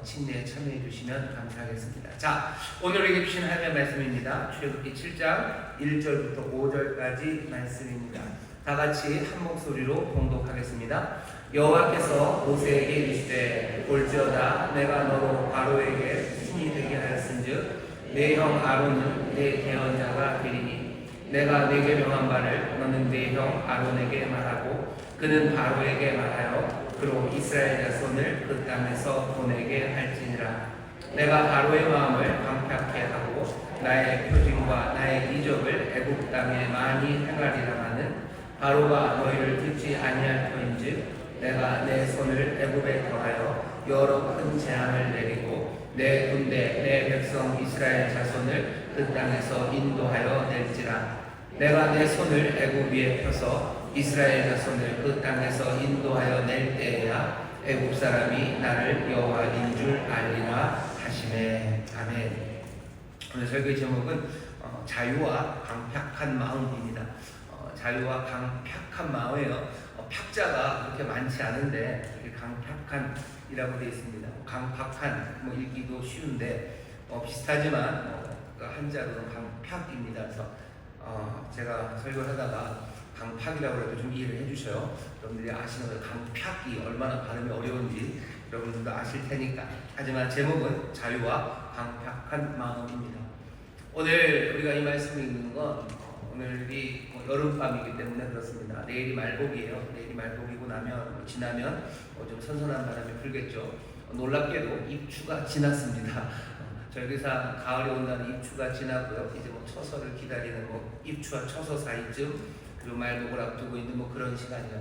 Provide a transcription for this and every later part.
침례에 참여해 주시면 감사하겠습니다. 자, 오늘 우리에게 주신 하나님의 말씀입니다. 출애굽기 7장 1절부터 5절까지 말씀입니다. 다 같이 한 목소리로 봉독하겠습니다. 여호와께서 모세에게 이르시되 볼지어다 내가 너로 바로에게 신이 되게 하였은즉 내 형 아론은 내 대언자가 되리니 내가 내게 명한 바를 너는 내 형 아론에게 말하고 그는 바로에게 말하여 그로 이스라엘 자손을 그 땅에서 보내게 할지니라. 내가 바로의 마음을 방패하게 하고 나의 표징과 나의 이적을 애굽 땅에 많이 행하리라마는 바로가 너희를 듣지 아니할 터인즉 내가 내 손을 애굽에 더하여 여러 큰 재앙을 내리고 내 군대 내 백성 이스라엘 자손을 그 땅에서 인도하여 낼지라. 내가 내 손을 애굽 위에 펴서 이스라엘 자손을 그 땅에서 인도하여 낼 때에야 애굽 사람이 나를 여호와인 줄 알리라 하시매. 아멘. 오늘 설교의 제목은 자유와 강팍한 마음입니다. 자유와 강팍한 마음이에요. 팍자가 그렇게 많지 않은데 이렇게 강팍한이라고 되어 있습니다. 강팍한 읽기도 쉬운데 비슷하지만 한자로는 강팍입니다. 그래서 제가 설교를 하다가 강팍이라고 해도 좀 이해를 해주셔요. 여러분들이 아시는 강팍이 얼마나 발음이 어려운지 여러분들도 아실 테니까. 하지만 제목은 자유와 강팍한 마음입니다. 오늘 우리가 이 말씀을 읽는 건 오늘이 여름밤이기 때문에 그렇습니다. 내일이 말복이에요. 내일이 말복이고 지나면 좀 선선한 바람이 불겠죠. 놀랍게도 입추가 지났습니다. 절기상 가을이 온다는 입추가 지나고요. 이제 처서를 기다리는 입추와 처서 사이쯤 그리고 말복을 앞두고 있는 그런 시간이요.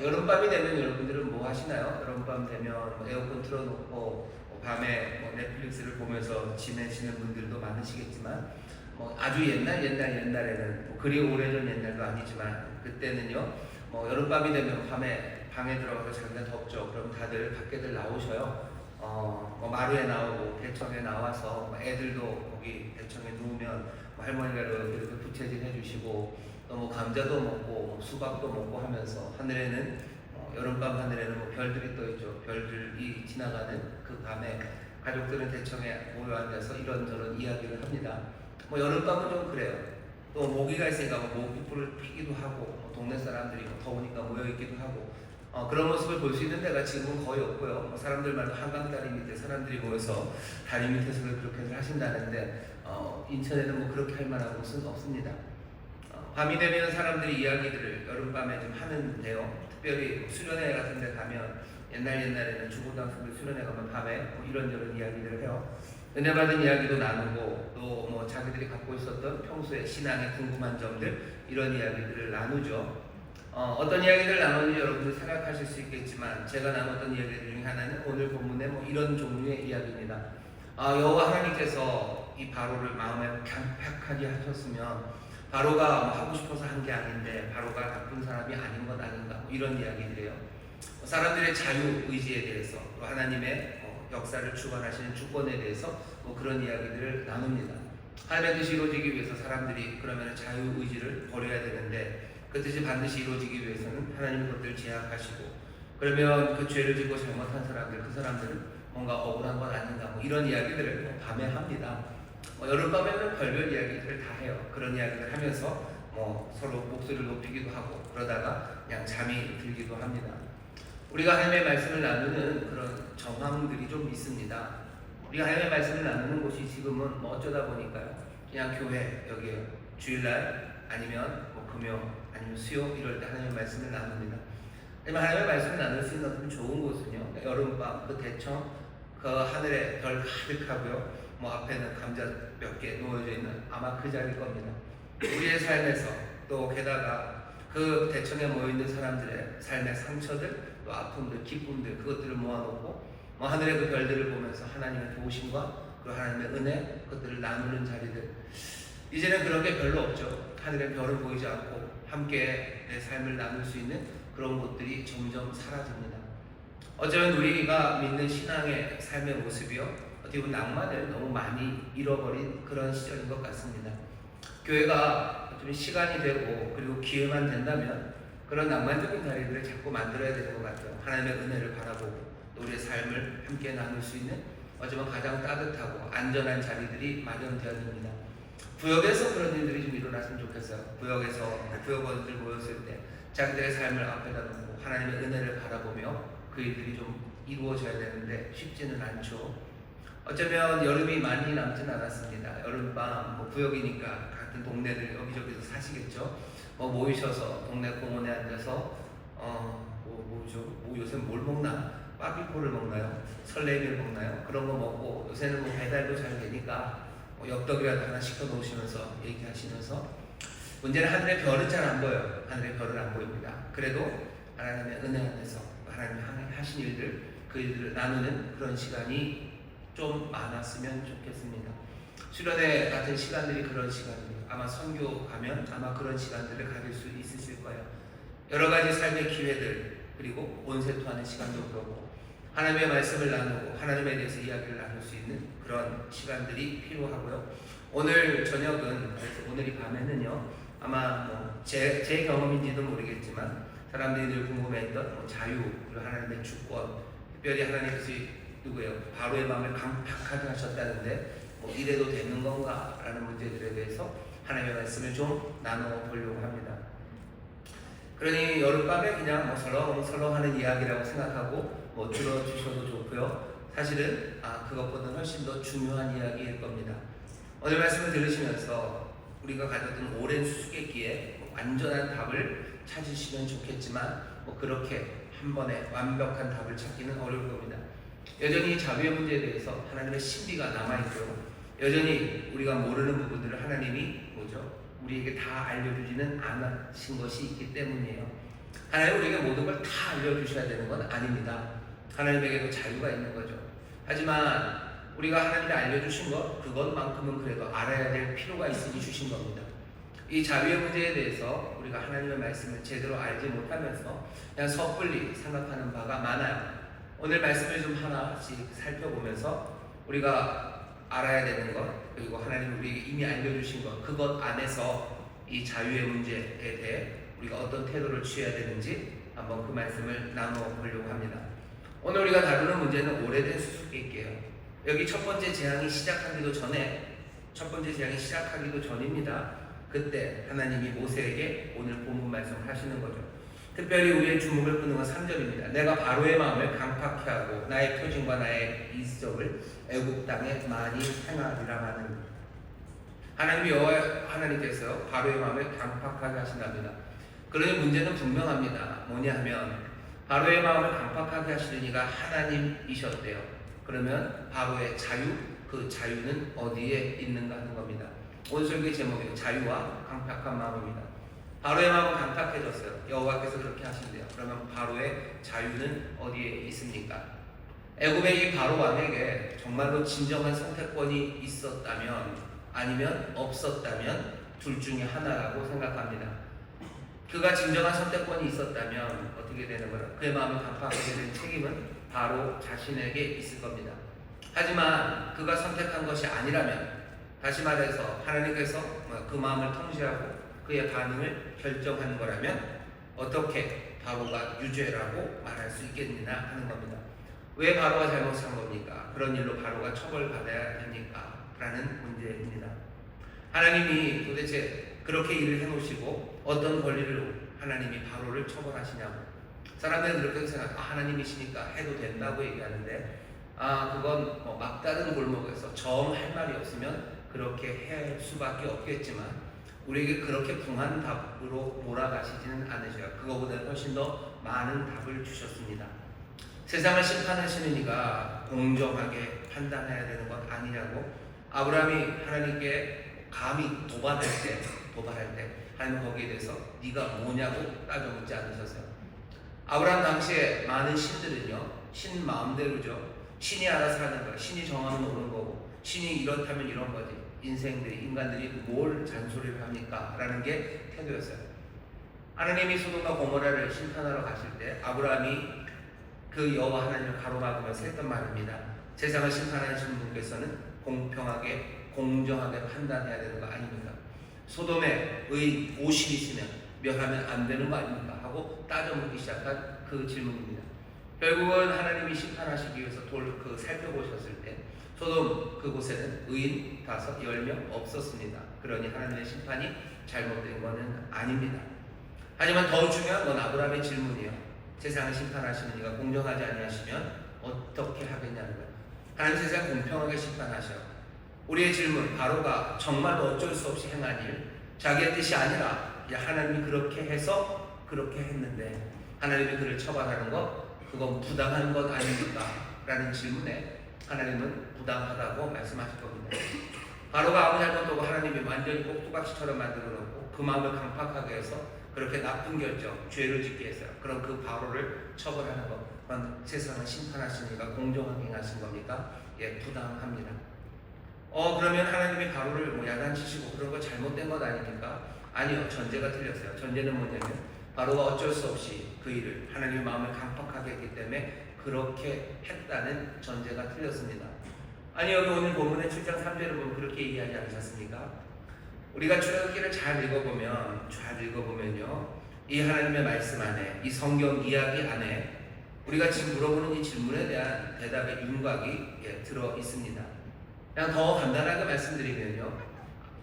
여름밤이 되면 여러분들은 뭐 하시나요? 여름밤 되면 에어컨 틀어놓고 밤에 넷플릭스를 보면서 지내시는 분들도 많으시겠지만 아주 옛날에는 그리 오래전 옛날도 아니지만 그때는요 여름밤이 되면 밤에 방에 들어가서 자기가 덥죠. 그럼 다들 밖에들 나오셔요. 마루에 나오고 대청에 나와서 애들도 거기 대청에 누우면 할머니가 이렇게 부채질 해주시고 또 감자도 먹고 수박도 먹고 하면서 하늘에는 여름밤 하늘에는 별들이 떠 있죠. 별들이 지나가는 그 밤에 가족들은 대청에 모여 앉아서 이런저런 이야기를 합니다. 여름밤은 좀 그래요. 또 모기가 있으니까 모기불을 피기도 하고 동네 사람들이 더우니까 모여 있기도 하고 그런 모습을 볼 수 있는 데가 지금은 거의 없고요. 사람들 말도 한강 다리 밑에 사람들이 모여서 다리 밑에서 그렇게 하신다는데 인천에는 그렇게 할 만한 곳은 없습니다. 밤이 되면 사람들이 이야기들을 여름밤에 좀 하는데요. 특별히 수련회 같은 데 가면 옛날에는 중고등학생들 수련회 가면 밤에 이런저런 이야기들을 해요. 은혜 받은 이야기도 나누고 또 자기들이 갖고 있었던 평소에 신앙에 궁금한 점들 이런 이야기들을 나누죠. 어떤 이야기를 나누는지 여러분들 생각하실 수 있겠지만 제가 나눴던 이야기들 중에 하나는 오늘 본문에 이런 종류의 이야기입니다. 여호와 하나님께서 이 바로를 마음에 강팍하게 하셨으면 바로가 하고 싶어서 한 게 아닌데 바로가 나쁜 사람이 아닌 것 아닌가 이런 이야기들이에요. 사람들의 자유 의지에 대해서 또 하나님의 역사를 주관하시는 주권에 대해서 그런 이야기들을 나눕니다. 하나님의 뜻이 이루어지기 위해서 사람들이 그러면 자유 의지를 버려야 되는데 그 뜻이 반드시 이루어지기 위해서는 하나님의 것들을 제약하시고 그러면 그 죄를 짓고 잘못한 사람들 그 사람들은 뭔가 억울한 건 아닌가 이런 이야기들을 밤에 합니다. 여름밤에는 별별 이야기들을 다 해요. 그런 이야기를 하면서 서로 목소리를 높이기도 하고 그러다가 그냥 잠이 들기도 합니다. 우리가 하나님의 말씀을 나누는 그런 정황들이 좀 있습니다. 우리가 하나님의 말씀을 나누는 곳이 지금은 어쩌다 보니까요. 그냥 교회 여기에요. 주일날 아니면 금요 아니면 수요 이럴 때 하나님의 말씀을 나눕니다. 하나님의 말씀을 나눌 수 있는 좋은 곳은요. 여름밤 그 대청 그 하늘에 별 가득하고요. 앞에는 감자 몇 개 놓여져 있는 아마 그 자리일 겁니다. 우리의 삶에서 또 게다가 그 대청에 모여있는 사람들의 삶의 상처들 또 아픔들 기쁨들 그것들을 모아놓고 하늘의 그 별들을 보면서 하나님의 도우심과 그 하나님의 은혜 그것들을 나누는 자리들 이제는 그런 게 별로 없죠. 하늘의 별은 보이지 않고 함께 내 삶을 나눌 수 있는 그런 곳들이 점점 사라집니다. 어쩌면 우리가 믿는 신앙의 삶의 모습이요 어떻게 보면 낭만을 너무 많이 잃어버린 그런 시절인 것 같습니다. 교회가 좀 시간이 되고 그리고 기회만 된다면 그런 낭만적인 자리들을 자꾸 만들어야 되는 것 같아요. 하나님의 은혜를 바라보고 또 우리의 삶을 함께 나눌 수 있는 어쩌면 가장 따뜻하고 안전한 자리들이 마련되었습니다. 구역에서 그런 일들이 좀 일어났으면 좋겠어요. 구역에서 구역원들 모였을 때 자기들의 삶을 앞에다 놓고 하나님의 은혜를 바라보며 그 일들이 좀 이루어져야 되는데 쉽지는 않죠. 어쩌면 여름이 많이 남진 않았습니다. 여름밤 구역이니까 같은 동네들 여기저기서 사시겠죠. 모이셔서 동네 공원에 앉아서 요새 뭘 먹나? 빠삐코를 먹나요? 설레미를 먹나요? 그런 거 먹고 요새는 배달도 잘 되니까 엽떡이라도 하나 시켜 놓으시면서 얘기하시면서 문제는 하늘의 별은 잘 안 보여요. 하늘의 별은 안 보입니다. 그래도 하나님의 은혜 안에서 하나님이 하신 일들 그 일들을 나누는 그런 시간이 좀 많았으면 좋겠습니다. 수련회 같은 시간들이 그런 시간이에요. 아마 선교 가면 아마 그런 시간들을 가질 수 있으실 거예요. 여러 가지 삶의 기회들 그리고 온세토하는 시간도 그렇고 하나님의 말씀을 나누고 하나님에 대해서 이야기를 나눌 수 있는 그런 시간들이 필요하고요. 오늘 저녁은 오늘이 밤에는요 아마 제 경험인지도 모르겠지만 사람들이 늘 궁금해했던 자유 그리고 하나님의 주권 특별히 하나님께서 누구예요? 바로의 마음을 강팍하게 하셨다는데 이래도 되는 건가? 라는 문제들에 대해서 하나님의 말씀을 좀 나눠보려고 합니다. 그러니 여름밤에 그냥 설렁설렁하는 이야기라고 생각하고 들어주셔도 좋고요. 사실은 그것보다는 훨씬 더 중요한 이야기일 겁니다. 오늘 말씀을 들으시면서 우리가 가졌던 오랜 수수께끼에 완전한 답을 찾으시면 좋겠지만 그렇게 한 번에 완벽한 답을 찾기는 어려울 겁니다. 여전히 자유의 문제에 대해서 하나님의 신비가 남아있고 여전히 우리가 모르는 부분들을 하나님이 우리에게 다 알려주지는 않으신 것이 있기 때문이에요. 하나님 우리에게 모든 걸 다 알려주셔야 되는 건 아닙니다. 하나님에게도 자유가 있는 거죠. 하지만 우리가 하나님이 알려주신 것 그것만큼은 그래도 알아야 될 필요가 있으니 주신 겁니다. 이 자유의 문제에 대해서 우리가 하나님의 말씀을 제대로 알지 못하면서 그냥 섣불리 생각하는 바가 많아요. 오늘 말씀을 좀 하나씩 살펴보면서 우리가 알아야 되는 것 그리고 하나님이 우리에게 이미 알려주신 것 그것 안에서 이 자유의 문제에 대해 우리가 어떤 태도를 취해야 되는지 한번 그 말씀을 나눠보려고 합니다. 오늘 우리가 다루는 문제는 오래된 수수께끼예요. 여기 첫 번째 재앙이 시작하기도 전입니다. 그때 하나님이 모세에게 오늘 본문 말씀을 하시는 거죠. 특별히 우리의 주목을 끄는 건 3절입니다. 내가 바로의 마음을 강팍케 하고 나의 표징과 나의 이적을 애굽 땅에 많이 행하리라 하는 하나님이 하나님께서 바로의 마음을 강팍하게 하신답니다. 그러니 문제는 분명합니다. 뭐냐 하면 바로의 마음을 강팍하게 하시는 이가 하나님이셨대요. 그러면 바로의 자유, 그 자유는 어디에 있는가 하는 겁니다. 오늘 설교의 제목이 자유와 강팍한 마음입니다. 바로의 마음은 강팍해졌어요. 여호와께서 그렇게 하신대요. 그러면 바로의 자유는 어디에 있습니까? 애굽의 이 바로 왕에게 정말로 진정한 선택권이 있었다면 아니면 없었다면 둘 중에 하나라고 생각합니다. 그가 진정한 선택권이 있었다면 어떻게 되는 거예요? 그의 마음을 강팍하게 된 책임은 바로 자신에게 있을 겁니다. 하지만 그가 선택한 것이 아니라면 다시 말해서 하나님께서 그 마음을 통제하고 그의 반응을 결정한 거라면 어떻게 바로가 유죄라고 말할 수 있겠느냐 하는 겁니다. 왜 바로가 잘못한 겁니까? 그런 일로 바로가 처벌받아야 합니까? 라는 문제입니다. 하나님이 도대체 그렇게 일을 해놓으시고 어떤 권리로 하나님이 바로를 처벌하시냐고 사람들은 그렇게 생각 하나님이시니까 해도 된다고 얘기하는데 그건 막다른 골목에서 할 말이 없으면 그렇게 할 수밖에 없겠지만 우리에게 그렇게 궁한 답으로 몰아가시지는 않으셔요. 그거보다는 훨씬 더 많은 답을 주셨습니다. 세상을 심판하시는 이가 공정하게 판단해야 되는 것 아니냐고 아브라함이 하나님께 감히 도발할 때 하나님 거기에 대해서 네가 뭐냐고 따져 묻지 않으셨어요. 아브라함 당시에 많은 신들은요 신 마음대로죠. 신이 알아서 하는 거예요. 신이 정하면 오는 거고 신이 이렇다면 이런 거지. 인간들이 뭘 잔소리를 합니까? 라는 게 태도였어요. 하나님이 소돔과 고모라를 심판하러 가실 때 아브라함이 그 여호와 하나님을 가로막으면서 했던 말입니다. 세상을 심판하시는 분께서는 공평하게 공정하게 판단해야 되는 거 아닙니까? 소돔에 50 있으면 멸하면 안 되는 거 아닙니까? 하고 따져 묻기 시작한 그 질문입니다. 결국은 하나님이 심판하시기 위해서 살펴보셨을 때 소돔 그곳에는 의인 5, 10명 없었습니다. 그러니 하나님의 심판이 잘못된 것은 아닙니다. 하지만 더 중요한 건 아브라함의 질문이에요. 세상을 심판하시는 이가 공정하지 아니하시면 어떻게 하겠냐는 거예요. 하나님 세상 공평하게 심판하셔. 우리의 질문, 바로가 정말로 어쩔 수 없이 행한 일, 자기의 뜻이 아니라 하나님이 그렇게 해서 그렇게 했는데 하나님이 그를 처벌하는 것, 그건 부당한 것 아닙니까? 라는 질문에 하나님은 부당하다고 말씀하실 겁니다. 바로가 아무 잘못도 없고 하나님이 완전히 꼭두각시처럼 만들어 놓고 그 마음을 강팍하게 해서 그렇게 나쁜 결정, 죄를 짓게 했어요. 그럼 그 바로를 처벌하는 것, 그건 세상을 심판하시니까 공정하게 행하신 겁니까? 예, 부당합니다. 그러면 하나님이 바로를 야단치시고 그런 거 잘못된 것 아닙니까? 아니요, 전제가 틀렸어요. 전제는 뭐냐면 바로가 어쩔 수 없이 그 일을 하나님의 마음을 강팍하게 했기 때문에 그렇게 했다는 전제가 틀렸습니다. 아니, 여기 오늘 본문의 7장 3절을 보면 그렇게 얘기하지 않으셨습니까? 우리가 출애굽기를 잘 읽어보면요, 이 하나님의 말씀 안에, 이 성경 이야기 안에 우리가 지금 물어보는 이 질문에 대한 대답의 윤곽이 들어 있습니다. 그냥 더 간단하게 말씀드리면요,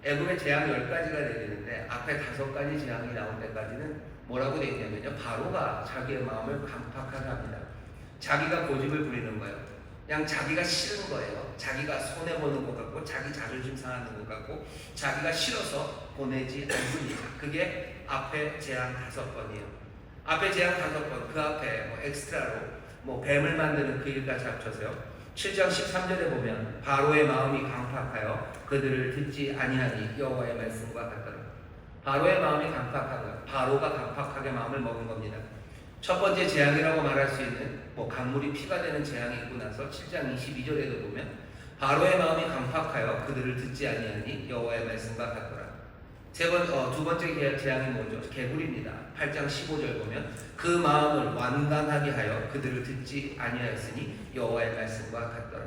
애굽의 재앙이 10가지가 내리는데 앞에 5가지 재앙이 나올 때까지는 뭐라고 되어 있냐면요, 바로가 자기의 마음을 강팍하게 합니다. 자기가 고집을 부리는 거예요. 그냥 자기가 싫은 거예요. 자기가 손해보는 것 같고 자기 자존심 상하는 것 같고 자기가 싫어서 보내지 않습니다. 그게 앞에 재앙 5번이에요. 앞에 재앙 5번, 그 앞에 엑스트라로 뱀을 만드는 그 일까지 합쳐서요, 7장 13절에 보면 바로의 마음이 강팍하여 그들을 듣지 아니하니 여호와의 말씀과 같더라. 바로의 마음이 강팍하고요, 바로가 강팍하게 마음을 먹은 겁니다. 첫 번째 재앙이라고 말할 수 있는 강물이 피가 되는 재앙이 있고 나서 7장 22절에도 보면 바로의 마음이 강팍하여 그들을 듣지 아니하니 여호와의 말씀과 같더라. 두 번째 재앙이 뭐죠? 개구리입니다. 8장 15절 보면 그 마음을 완강하게 하여 그들을 듣지 아니하였으니 여호와의 말씀과 같더라.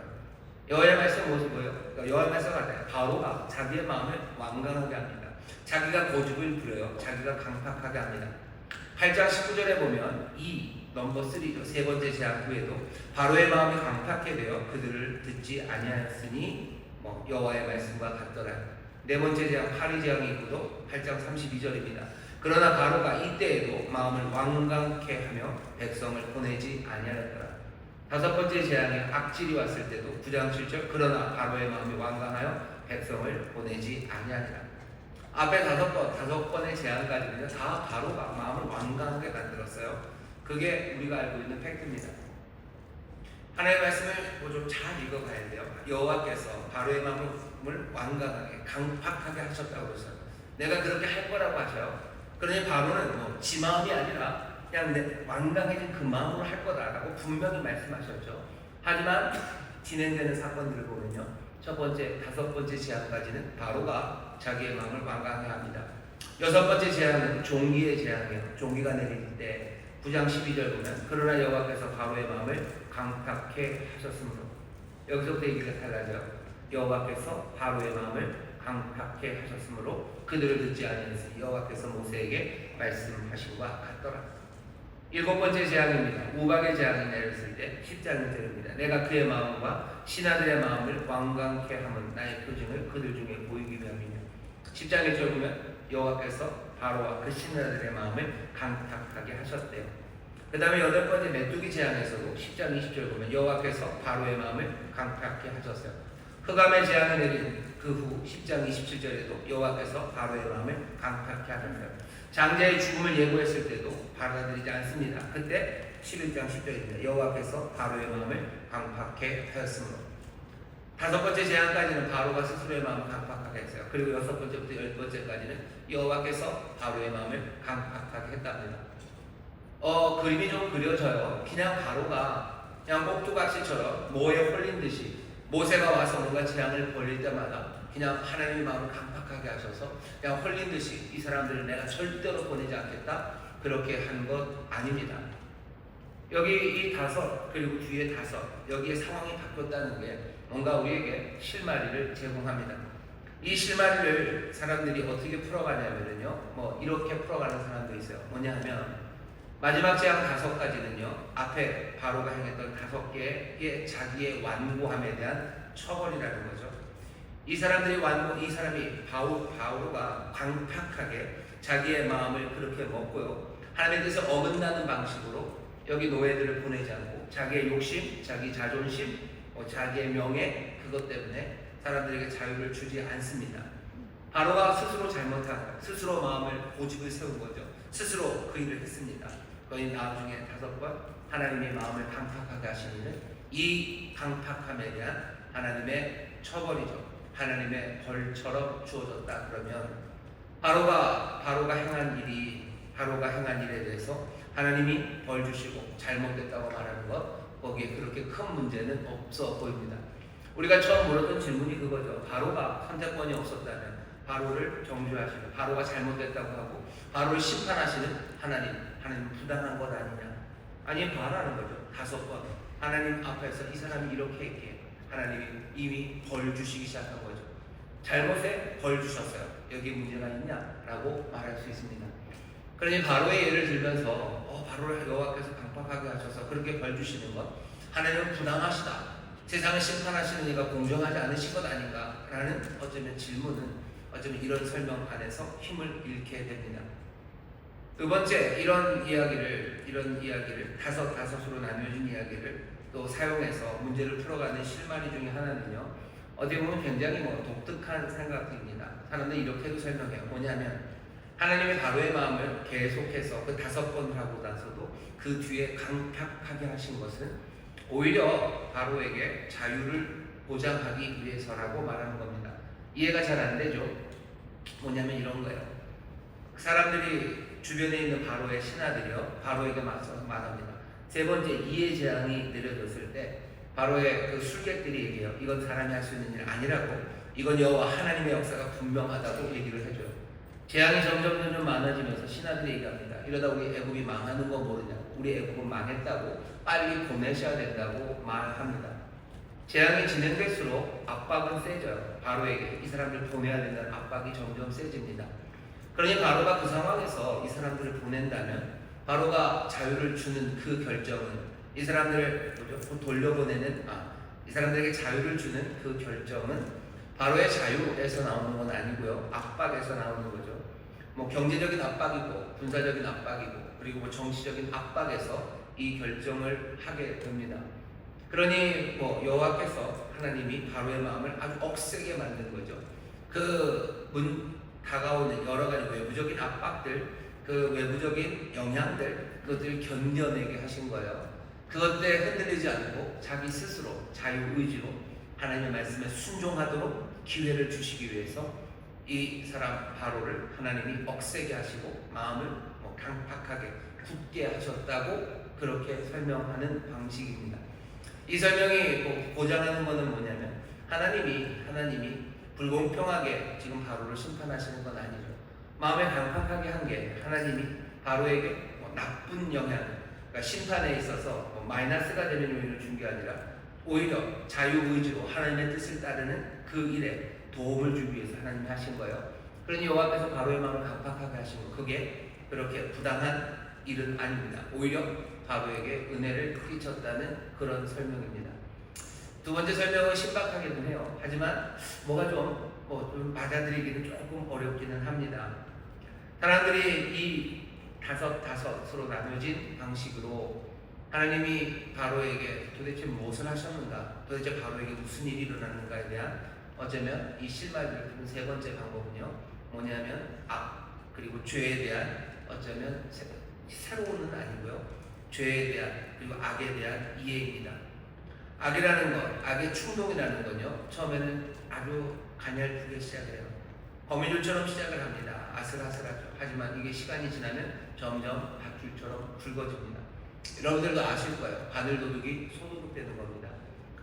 여호와의 말씀은 무엇이 뭐예요? 여호와의 말씀과 같아요. 바로가 자기의 마음을 완강하게 합니다. 자기가 고집을 부려요. 자기가 강팍하게 합니다. 8장 19절에 보면 넘버 3죠. 세 번째 재앙 후에도 바로의 마음이 강팍하게 되어 그들을 듣지 아니하였으니 여호와의 말씀과 같더라. 네 번째 재앙, 파리 재앙이 있고도 8장 32절입니다. 그러나 바로가 이때에도 마음을 완강케 하며 백성을 보내지 아니하였더라. 다섯 번째 재앙에 악질이 왔을 때도 9장 7절, 그러나 바로의 마음이 완강하여 백성을 보내지 아니하니라. 앞에 5번의 재앙까지는 다 바로가 마음을 완강하게 만들었어요. 그게 우리가 알고 있는 팩트입니다. 하나님의 말씀을 좀 잘 읽어가야 돼요. 여호와께서 바로의 마음을 완강하게 강팍하게 하셨다고 했어요. 내가 그렇게 할 거라고 하셔요. 그러니 바로는 지 마음이 아니라 그냥 완강해진 그 마음으로 할 거다라고 분명히 말씀하셨죠. 하지만 진행되는 사건들을 보면요, 첫 번째, 5번째 재앙까지는 바로가 자기의 마음을 완강하게 합니다. 6번째 재앙은 종기의 재앙이에요. 종기가 내릴 때 9장 12절 보면 그러나 여호와께서 바로의 마음을 강팍하게 하셨으므로, 여기서부터 얘기가 달라져요. 여호와께서 바로의 마음을 강팍하게 하셨으므로 그들을 듣지 아니하였으니 여호와께서 모세에게 말씀하신 것 같더라. 7번째 재앙입니다. 우박의 재앙이 내렸을 때 10장 1절입니다. 내가 그의 마음과 신하들의 마음을 완강케 함은 나의 표징을 그들 중에 보이기 위함이며. 10장 1절 보면 여호와께서 바로와 그 신하들의 마음을 강팍하게 하셨대요. 그 다음에 8번째 메뚜기 재앙에서도 10장 20절 보면 여호와께서 바로의 마음을 강팍하게 하셨어요. 흑암의 재앙이 내린 그 후 10장 27절에도 여호와께서 바로의 마음을 강팍하게 하셨어요. 장자의 죽음을 예고했을 때도 받아들이지 않습니다. 그때 11장 10절입니다. 여호와께서 바로의 마음을 강팍하게 하였으므로. 5번째 재앙까지는 바로가 스스로의 마음을 강팍하게 했어요. 그리고 6번째부터 10번째까지는 여호와께서 바로의 마음을 강팍하게 했답니다. 그림이 좀 그려져요. 그냥 바로가 그냥 꼭두각시처럼 뭐에 홀린 듯이 모세가 와서 뭔가 재앙을 벌릴 때마다 그냥 하나님의 마음을 강팍하게 하셔서 그냥 홀린 듯이 이 사람들을 내가 절대로 보내지 않겠다, 그렇게 한 것 아닙니다. 여기 이 5 그리고 뒤에 5, 여기에 상황이 바뀌었다는 게 뭔가 우리에게 실마리를 제공합니다. 이 실마리를 사람들이 어떻게 풀어가냐면요, 이렇게 풀어가는 사람도 있어요. 뭐냐 하면 마지막 재앙 5가지는요, 앞에 바로가 행했던 5개의 자기의 완고함에 대한 처벌이라는 거죠. 이 사람이 바오로가 강팍하게 자기의 마음을 그렇게 먹고요, 하나님의 뜻에 어긋나는 방식으로 여기 노예들을 보내지 않고 자기의 욕심, 자기 자존심, 자기의 명예, 그것 때문에 사람들에게 자유를 주지 않습니다. 바로가 스스로 잘못한, 스스로 마음을 고집을 세운 거죠. 스스로 그 일을 했습니다. 거의 나중에 5번 하나님의 마음을 강팍하게 하시는 이 강팍함에 대한 하나님의 처벌이죠. 하나님의 벌처럼 주어졌다. 그러면 바로가 행한 일에 대해서 하나님이 벌 주시고 잘못됐다고 말하는 것, 거기에 그렇게 큰 문제는 없어 보입니다. 우리가 처음 물었던 질문이 그거죠. 바로가 선택권이 없었다면 바로를 정죄하시고 바로가 잘못됐다고 하고 바로를 심판하시는 하나님 부당한 것 아니냐? 아니, 바라는 거죠. 5번 하나님 앞에서 이 사람이 이렇게 했기에 하나님이 이미 벌 주시기 시작한 거죠. 잘못에 벌 주셨어요. 여기 문제가 있냐라고 말할 수 있습니다. 그러니 바로의 예를 들면서 바로를 여호와께서 강팍하게 하셔서 그렇게 벌 주시는 것, 하나님은 부당하시다, 세상을 심판하시는 이가 공정하지 않으신 것 아닌가라는 어쩌면 질문은 이런 설명 안에서 힘을 잃게 됩니다. 두 번째, 이런 이야기를 다섯으로 나뉘어진 이야기를 또 사용해서 문제를 풀어가는 실마리 중에 하나는요, 어떻게 보면 굉장히 독특한 생각입니다. 사람들이 이렇게도 설명해요. 뭐냐면 하나님의 바로의 마음을 계속해서 그 5번 하고 나서도 그 뒤에 강팍하게 하신 것은 오히려 바로에게 자유를 보장하기 위해서라고 말하는 겁니다. 이해가 잘 안 되죠? 뭐냐면 이런 거예요. 사람들이 주변에 있는 바로의 신하들이요, 바로에게 맞서서 말합니다. 3번째, 이해 재앙이 내려졌을 때 바로의 그 술객들이 얘기해요. 이건 사람이 할 수 있는 일 아니라고, 이건 여호와 하나님의 역사가 분명하다고 얘기를 해줘요. 재앙이 점점 많아지면서 신하들이 얘기합니다. 이러다 우리 애굽이 망하는 거 모르냐고, 우리 애굽은 망했다고, 빨리 보내셔야 된다고 말합니다. 재앙이 진행될수록 압박은 세져요. 바로에게 이 사람들 보내야 된다는 압박이 점점 세집니다. 그러니 바로가 그 상황에서 이 사람들을 보낸다면 바로가 자유를 주는 그 결정은 이 사람들을 돌려보내는 이 사람들에게 자유를 주는 그 결정은 바로의 자유에서 나오는 건 아니고요, 압박에서 나오는 거죠. 경제적인 압박이고 군사적인 압박이고 그리고 정치적인 압박에서 이 결정을 하게 됩니다. 그러니 여호와께서 하나님이 바로의 마음을 아주 억세게 만든 거죠. 다가오는 여러 가지 외부적인 압박들, 그 외부적인 영향들, 그것들을 견뎌내게 하신 거예요. 그것들에 흔들리지 않고 자기 스스로 자유의지로 하나님의 말씀에 순종하도록 기회를 주시기 위해서 이 사람 바로를 하나님이 억세게 하시고 마음을 강팍하게 굳게 하셨다고 그렇게 설명하는 방식입니다. 이 설명이 보장하는 것은 뭐냐면 하나님이 불공평하게 지금 바로를 심판하시는 건 아니죠. 마음에 강팍하게 한 게 하나님이 바로에게 나쁜 영향, 그러니까 심판에 있어서 마이너스가 되는 요인을 준 게 아니라 오히려 자유의지로 하나님의 뜻을 따르는 그 일에 도움을 주기 위해서 하나님이 하신 거예요. 그러니 여호와께서 바로의 마음을 강팍하게 하신 거, 그게 그렇게 부당한 일은 아닙니다. 오히려 바로에게 은혜를 끼쳤다는 그런 설명입니다. 두 번째 설명은 신박하기도 해요. 하지만 뭐가 좀 받아들이기는 조금 어렵기는 합니다. 사람들이 이 다섯으로 나눠진 방식으로 하나님이 바로에게 도대체 무엇을 하셨는가, 도대체 바로에게 무슨 일이 일어났는가에 대한 어쩌면 이 실마리를 푸는 3번째 방법은요, 뭐냐면 그리고 죄에 대한 어쩌면 새로운은 아니고요, 죄에 대한 그리고 악에 대한 이해입니다. 악이라는 것, 악의 충동이라는 건요, 처음에는 아주 가냘프게 시작해요. 거미줄처럼 시작을 합니다. 아슬아슬하죠. 하지만 이게 시간이 지나면 점점 밧줄처럼 굵어집니다. 여러분들도 아실 거예요. 바늘도둑이 소도둑 되는 겁니다.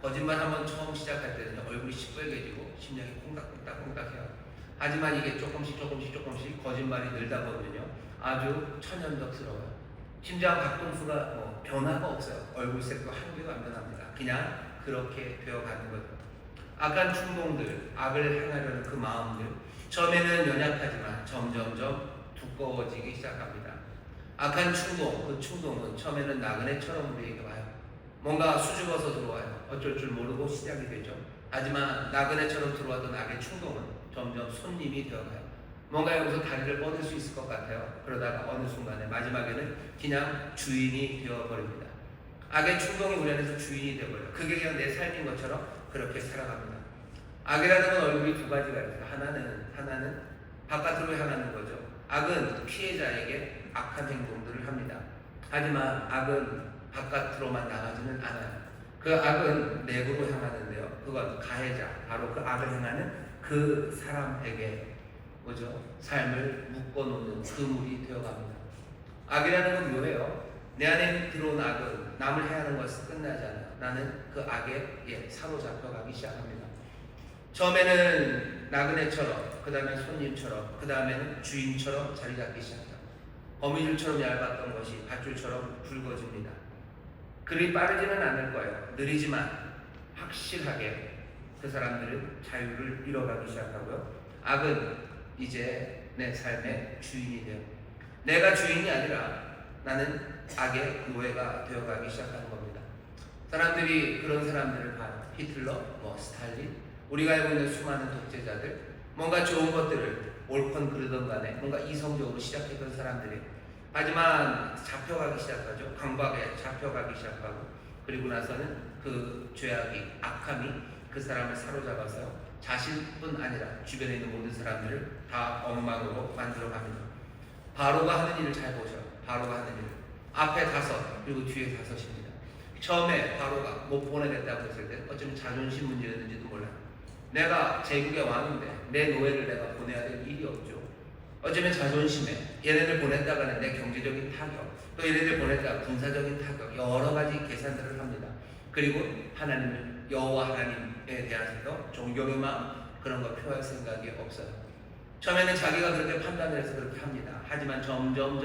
거짓말 한번 처음 시작할 때는 얼굴이 시뻘개지고 심장이 콩닥콩닥해요. 하지만 이게 조금씩 거짓말이 늘다 보면요, 아주 천연덕스러워요. 심장 박동수가 변화가 없어요. 얼굴색도 한 개도 안 변합니다. 그냥 그렇게 되어가는 거죠. 악한 충동들, 악을 행하려는 그 마음들, 처음에는 연약하지만 점점점 두꺼워지기 시작합니다. 악한 충동, 그 충동은 처음에는 나그네처럼 우리에게 와요. 뭔가 수줍어서 들어와요. 어쩔 줄 모르고 시작이 되죠. 하지만 나그네처럼 들어왔던 악의 충동은 점점 손님이 되어가요. 뭔가 여기서 다리를 뻗을 수 있을 것 같아요. 그러다가 어느 순간에 마지막에는 그냥 주인이 되어버립니다. 악의 충동이 우리 안에서 주인이 되어버려요. 그게 그냥 내 삶인 것처럼 그렇게 살아갑니다. 악이라는 건 얼굴이 두 가지가 있어요. 하나는 바깥으로 향하는 거죠. 악은 피해자에게 악한 행동들을 합니다. 하지만 악은 바깥으로만 나가지는 않아요. 그 악은 내부로 향하는데요. 그건 가해자, 바로 그 악을 행하는 그 사람에게 뭐죠? 삶을 묶어놓는 그물이 되어갑니다. 악이라는 건 묘해요. 내 안에 들어온 악은 남을 해하는 것은 끝나지 않아요. 나는 그 악에 사로잡혀가기 시작합니다. 처음에는 나그네처럼, 그 다음에 손님처럼, 그 다음에는 주인처럼 자리 잡기 시작합니다. 거미줄처럼 얇았던 것이 밧줄처럼 굵어집니다. 그리 빠르지는 않을 거예요. 느리지만 확실하게 그 사람들은 자유를 잃어가기 시작하고요. 악은 이제 내 삶의 주인이 돼요. 내가 주인이 아니라 나는 악의 노예가 되어가기 시작하는 겁니다. 사람들이 그런 사람들을 봐요. 히틀러, 스탈린, 우리가 알고 있는 수많은 독재자들, 뭔가 좋은 것들을 옳건 그르던 간에 뭔가 이성적으로 시작했던 사람들이 하지만 잡혀가기 시작하죠. 강박에 잡혀가기 시작하고 그리고 나서는 그 죄악이, 악함이 그 사람을 사로잡아서요. 자신뿐 아니라 주변에 있는 모든 사람들을 다 엉망으로 만들어갑니다. 바로가 하는 일을 잘 보셔요. 바로가 하는 일. 앞에 5 그리고 뒤에 5입니다. 처음에 바로가 못 보내겠다고 했을 때 어쩌면 자존심 문제였는지도 몰라요. 내가 제국의 왕인데 내 노예를 내가 보내야 될 일이 없죠. 어쩌면 자존심에 얘네들 보냈다가는 내 경제적인 타격, 또 얘네들 보냈다가 군사적인 타격, 여러 가지 계산들을 합니다. 그리고 하나님을, 여호와 하나님에 대해서 존경의 마음, 그런 걸 표할 생각이 없어요. 처음에는 자기가 그렇게 판단을 해서 그렇게 합니다. 하지만 점점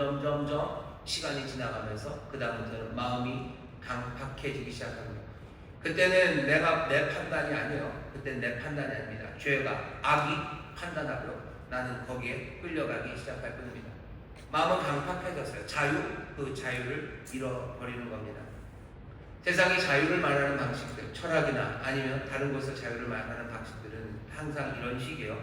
시간이 지나가면서 그 다음부터는 마음이 강팍해지기 시작합니다. 그때는 내가 내 판단이 아니에요. 그때는 내 판단이 아닙니다. 죄가, 악이 판단하고 나는 거기에 끌려가기 시작할 뿐입니다. 마음은 강팍해졌어요. 그 자유를 잃어버리는 겁니다. 세상이 자유를 말하는 방식들, 철학이나 아니면 다른 곳에서 자유를 말하는 방식들은 항상 이런 식이에요.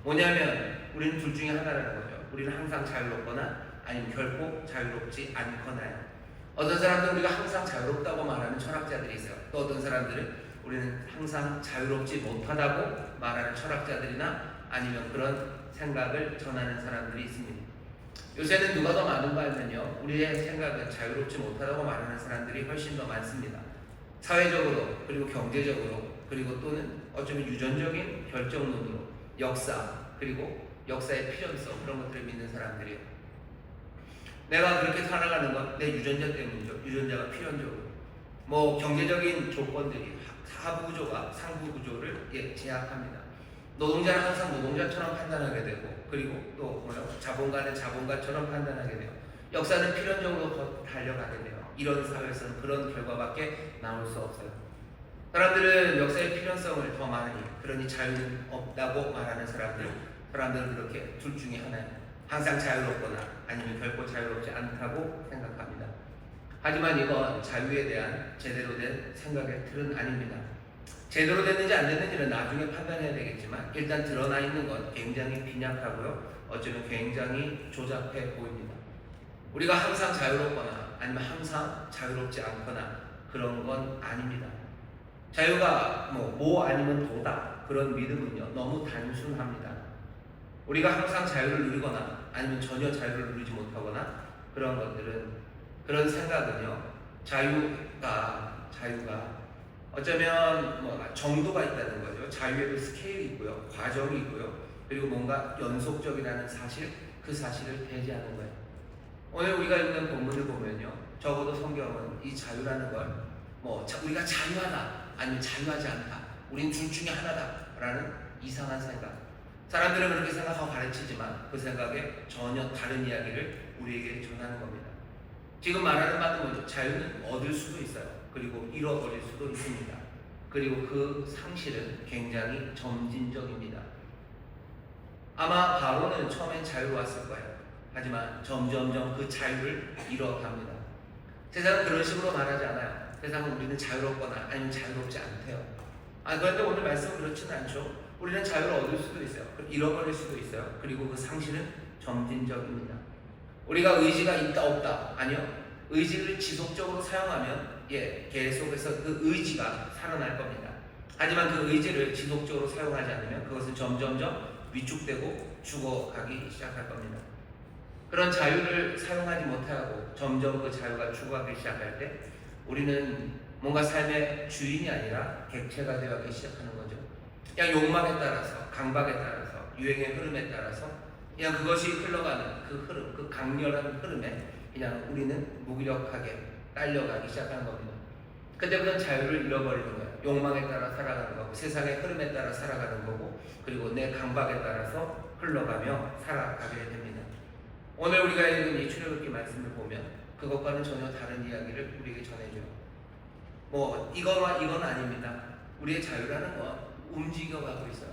뭐냐면 우리는 둘 중에 하나라는 거죠. 우리는 항상 자유롭거나 아니면 결코 자유롭지 않거나요. 어떤 사람들은 우리가 항상 자유롭다고 말하는 철학자들이 있어요. 또 어떤 사람들은 우리는 항상 자유롭지 못하다고 말하는 철학자들이나 아니면 그런 생각을 전하는 사람들이 있습니다. 요새는 누가 더 많은가 하면요, 우리의 생각은 자유롭지 못하다고 말하는 사람들이 훨씬 더 많습니다. 사회적으로, 그리고 경제적으로, 그리고 또는 어쩌면 유전적인 결정론으로, 역사, 그리고 역사의 필연성, 그런 것들을 믿는 사람들이요. 내가 그렇게 살아가는 건 내 유전자 때문이죠. 유전자가 필연적으로. 경제적인 조건들이 하부 구조가 상부 구조를 제약합니다. 노동자는 항상 노동자처럼 판단하게 되고, 그리고 또 자본가는 자본가처럼 판단하게 돼요. 역사는 필연적으로 더 달려가게 돼요. 이런 사회에서는 그런 결과밖에 나올 수 없어요. 사람들은 역사의 필연성을 더 많으니, 그러니 자유는 없다고 말하는 사람들은 그렇게 둘 중에 하나예요. 항상 자유롭거나 아니면 결코 자유롭지 않다고 생각합니다. 하지만 이건 자유에 대한 제대로 된 생각의 틀은 아닙니다. 제대로 됐는지 안 됐는지는 나중에 판단해야 되겠지만 일단 드러나 있는 건 굉장히 빈약하고요. 어쩌면 굉장히 조잡해 보입니다. 우리가 항상 자유롭거나 아니면 항상 자유롭지 않거나 그런 건 아닙니다. 자유가 아니면 도다, 그런 믿음은요 너무 단순합니다. 우리가 항상 자유를 누리거나 아니면 전혀 자유를 누리지 못하거나 그런 것들은, 그런 생각은요, 자유가 어쩌면 정도가 있다는 거죠. 자유에도 스케일이 있고요, 과정이 있고요, 그리고 뭔가 연속적이라는 사실, 그 사실을 배제하는 거예요. 오늘 우리가 읽는 본문을 보면요, 적어도 성경은 이 자유라는 걸 우리가 자유하다 아니면 자유하지 않다, 우린 둘 중에 하나다라는 이상한 생각, 사람들은 그렇게 생각하고 가르치지만 그 생각에 전혀 다른 이야기를 우리에게 전하는 겁니다. 지금 말하는 바는 뭐죠? 자유는 얻을 수도 있어요. 그리고 잃어버릴 수도 있습니다. 그리고 그 상실은 굉장히 점진적입니다. 아마 바로는 처음엔 자유로웠을 거예요. 하지만 점점점 그 자유를 잃어갑니다. 세상은 그런 식으로 말하지 않아요. 세상은 우리는 자유롭거나 아니면 자유롭지 않대요. 그런데 오늘 말씀은 그렇지는 않죠. 우리는 자유를 얻을 수도 있어요. 잃어버릴 수도 있어요. 그리고 그 상실은 점진적입니다. 우리가 의지가 있다 없다? 아니요. 의지를 지속적으로 사용하면 계속해서 그 의지가 살아날 겁니다. 하지만 그 의지를 지속적으로 사용하지 않으면 그것은 점점점 위축되고 죽어가기 시작할 겁니다. 그런 자유를 사용하지 못하고 점점 그 자유가 죽어가기 시작할 때 우리는 뭔가 삶의 주인이 아니라 객체가 되어가기 시작하는 거죠. 그냥 욕망에 따라서, 강박에 따라서, 유행의 흐름에 따라서 그냥 그것이 흘러가는 그 흐름, 그 강렬한 흐름에 그냥 우리는 무기력하게 딸려가기 시작하는 겁니다. 그때부터 자유를 잃어버리는 거예요. 욕망에 따라 살아가는 거고, 세상의 흐름에 따라 살아가는 거고, 그리고 내 강박에 따라서 흘러가며 살아가게 됩니다. 오늘 우리가 읽은 이 출애굽기 말씀을 보면 그것과는 전혀 다른 이야기를 우리에게 전해줘요. 이거와 이건 아닙니다. 우리의 자유라는 건 움직여가고 있어요.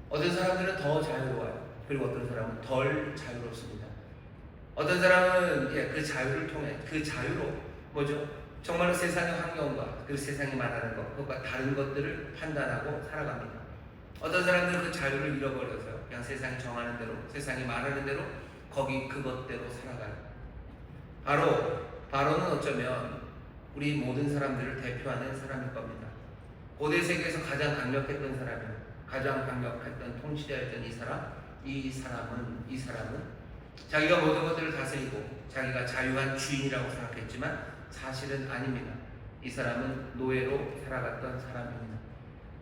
어떤 사람들은 더 자유로워요. 그리고 어떤 사람은 덜 자유롭습니다. 어떤 사람은 그 자유를 통해 그 자유로 정말로 세상의 환경과 그 세상이 말하는 것, 그것과 다른 것들을 판단하고 살아갑니다. 어떤 사람들은 그 자유를 잃어버려서요. 그냥 세상이 정하는 대로, 세상이 말하는 대로 그것대로 살아가요. 바로는 어쩌면 우리 모든 사람들을 대표하는 사람일 겁니다. 고대 세계에서 가장 강력했던 사람이요, 가장 강력했던 통치자였던 이 사람은 자기가 모든 것들을 다스리고 자기가 자유한 주인이라고 생각했지만 사실은 아닙니다. 이 사람은 노예로 살아갔던 사람입니다.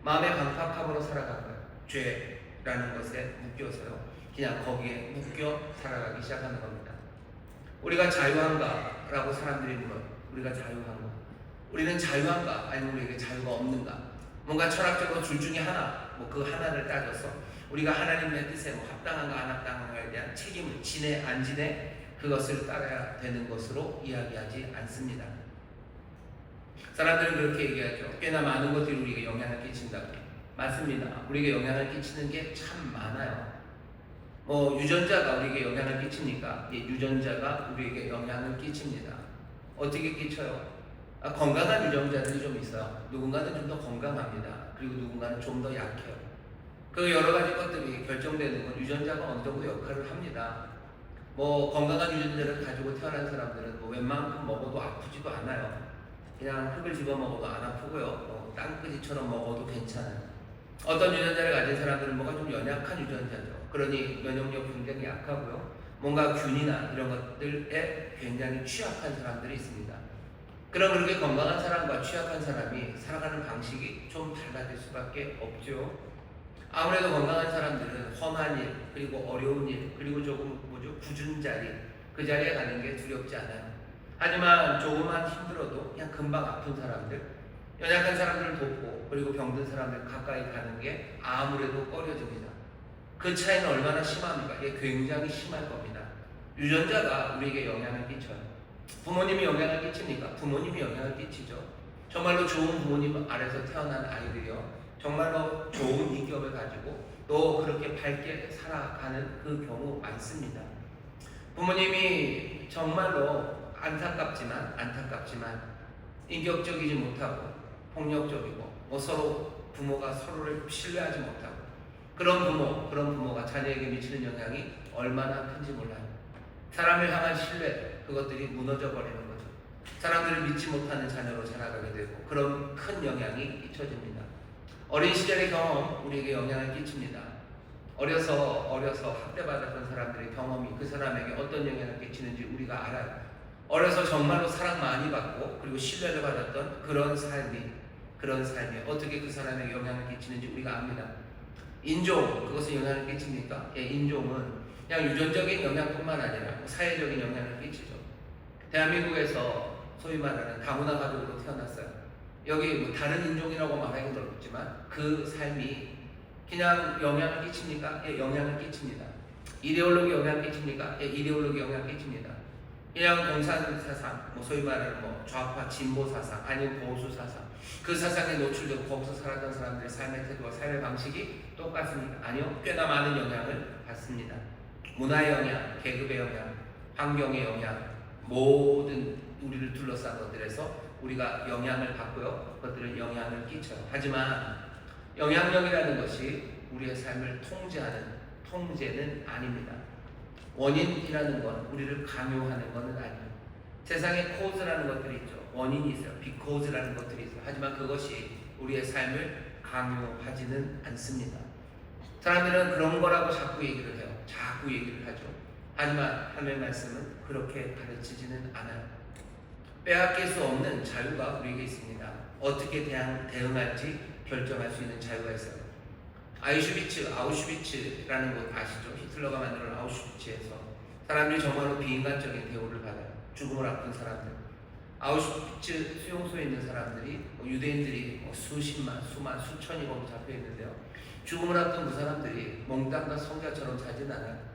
마음의 강팍함으로 살아간 거예요. 죄라는 것에 묶여서요. 그냥 거기에 묶여 살아가기 시작하는 겁니다. 우리가 자유한가? 라고 사람들이 물어요. 우리가 자유한가? 우리는 자유한가? 아니면 우리에게 자유가 없는가? 뭔가 철학적으로 둘 중에 하나, 그 하나를 따져서 우리가 하나님의 뜻에 합당한가 안 합당한가에 대한 책임을 지내 안 지내 그것을 따라야 되는 것으로 이야기하지 않습니다. 사람들은 그렇게 얘기하죠. 꽤나 많은 것들이 우리에게 영향을 끼친다고. 맞습니다. 우리에게 영향을 끼치는 게 참 많아요. 유전자가 우리에게 영향을 끼칩니까? 유전자가 우리에게 영향을 끼칩니다. 어떻게 끼쳐요? 건강한 유전자들이 좀 있어요. 누군가는 좀 더 건강합니다. 그리고 누군가는 좀 더 약해요. 그 여러 가지 것들이 결정되는 건 유전자가 어느 정도 역할을 합니다. 건강한 유전자를 가지고 태어난 사람들은 웬만큼 먹어도 아프지도 않아요. 그냥 흙을 집어 먹어도 안 아프고요. 땅끄지처럼 먹어도 괜찮아요. 어떤 유전자를 가진 사람들은 뭔가 좀 연약한 유전자죠. 그러니 면역력 굉장히 약하고요. 뭔가 균이나 이런 것들에 굉장히 취약한 사람들이 있습니다. 그럼 그렇게 건강한 사람과 취약한 사람이 살아가는 방식이 좀 달라질 수밖에 없죠. 아무래도 건강한 사람들은 험한 일, 그리고 어려운 일, 그리고 조금 굳은 자리, 그 자리에 가는 게 두렵지 않아요. 하지만 조금만 힘들어도 그냥 금방 아픈 사람들, 연약한 사람들을 돕고 그리고 병든 사람들 가까이 가는 게 아무래도 꺼려집니다. 그 차이는 얼마나 심합니까? 이게 굉장히 심할 겁니다. 유전자가 우리에게 영향을 끼쳐요. 부모님이 영향을 끼칩니까? 부모님이 영향을 끼치죠. 정말로 좋은 부모님 아래서 태어난 아이들이요, 정말로 좋은 인격을 가지고 또 그렇게 밝게 살아가는 그 경우 많습니다. 부모님이 정말로 안타깝지만 인격적이지 못하고 폭력적이고 서로 부모가 서로를 신뢰하지 못하고 그런 부모가 자녀에게 미치는 영향이 얼마나 큰지 몰라요. 사람을 향한 신뢰, 그것들이 무너져 버리는 거죠. 사람들을 믿지 못하는 자녀로 자라가게 되고 그런 큰 영향이 끼쳐집니다. 어린 시절의 경험 우리에게 영향을 끼칩니다. 어려서 학대받았던 사람들의 경험이 그 사람에게 어떤 영향을 끼치는지 우리가 알아요. 어려서 정말로 사랑 많이 받고 그리고 신뢰를 받았던 그런 삶이 어떻게 그 사람에게 영향을 끼치는지 우리가 압니다. 인종, 그것은 영향을 끼칩니까? 인종은 그냥 유전적인 영향뿐만 아니라 사회적인 영향을 끼치죠. 대한민국에서 소위 말하는 다문화 가족으로 태어났어요. 여기 다른 인종이라고 말하기는 어렵지만 그 삶이 그냥 영향을 끼칩니까? 영향을 끼칩니다. 이데올로기 영향을 끼칩니까? 이데올로기 영향을 끼칩니다. 그냥 공산 사상, 소위 말하는 좌파 진보 사상, 아니면 보수 사상, 그 사상에 노출되고 거기서 살았던 사람들의 삶의 태도와 삶의 방식이 똑같습니까? 아니요, 꽤나 많은 영향을 받습니다. 문화의 영향, 계급의 영향, 환경의 영향, 모든 우리를 둘러싼 것들에서 우리가 영향을 받고요. 그것들은 영향을 끼쳐요. 하지만 영향력이라는 것이 우리의 삶을 통제는 아닙니다. 원인이라는 건 우리를 강요하는 것은 아니에요. 세상에 코즈라는 것들이 있죠. 원인이 있어요. 비코즈라는 것들이 있어요. 하지만 그것이 우리의 삶을 강요하지는 않습니다. 사람들은 그런 거라고 자꾸 얘기를 해요. 자꾸 얘기를 하죠. 하지만 하나님의 말씀은 그렇게 가르치지는 않아요. 빼앗길 수 없는 자유가 우리에게 있습니다. 어떻게 대응할지 결정할 수 있는 자유가 있어요. 아우슈비츠라는 곳 아시죠? 히틀러가 만든 아우슈비츠에서 사람들이 정말로 비인간적인 대우를 받아요. 죽음을 앞둔 사람들. 아우슈비츠 수용소에 있는 사람들이 유대인들이 수십만, 수천이 잡혀 있는데요. 죽음을 앞둔 그 사람들이 몽땅 성자처럼 살진 않아요.